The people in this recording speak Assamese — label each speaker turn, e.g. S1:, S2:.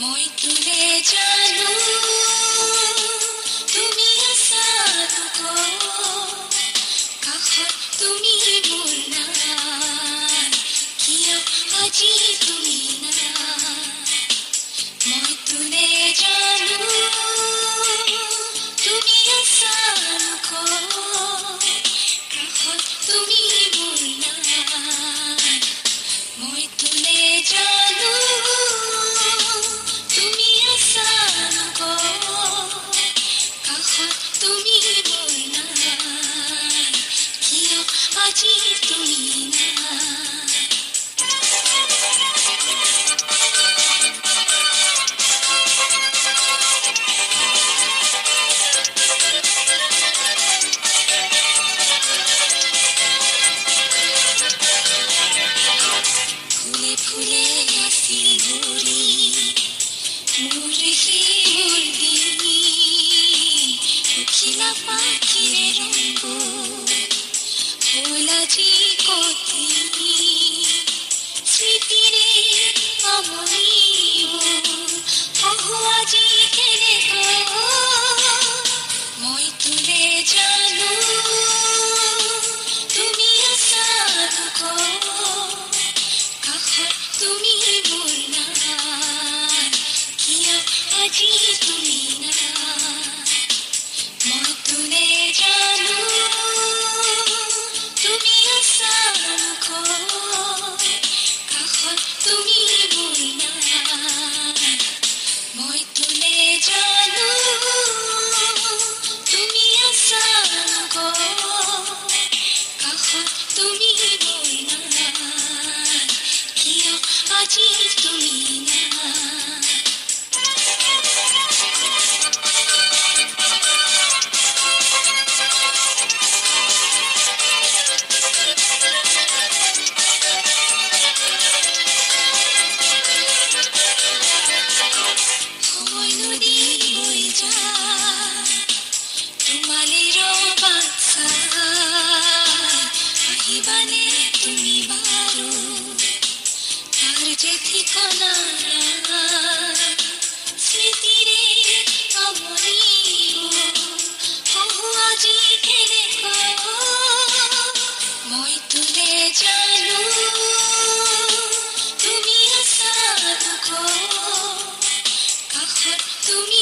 S1: মই তোলে জানো তুমি আছা দুখ কাষত তুমি মোৰ নাই কিয় আজি তুমি নাই মই তোলে জানো তুমি আছা দুখ কাষত তুমি মোৰ নাই মই তোলে জানো তুমি আছা দুখ কাষত তুমি মোৰ নাই কিয় আজি তুমি নাই ফুলে ফুলে আছিল ঘূৰি মোৰ সেই মুৰ্দি উঠিলা পাখিৰে ৰংগ হ'ল আজি কতি স্মৃতিৰে আমনিব অহো আজি কেনেকৈ মই তোলে জানো তুমি আছা দুখ কাষত তুমি মোৰ নাই কিয় আজি তুমি নাই মই তোলে জানো তুমি আছা দুখ কাষত তুমি মোৰ নাই মই তোলে জানো তুমি আছা দুখ কাষত তুমি মোৰ নাই কিয় আজি তুমি নাই সময় নদী বৈ যায় তোমালে ৰবাত চাই আহিবানে তুমি বাৰু তাৰ যে ঠিকনা নাই স্মৃতিৰে আমনিব অহো আজি কেনেকৈ মই তোলে জানো তুমি আছা দুখ কাষত তুমি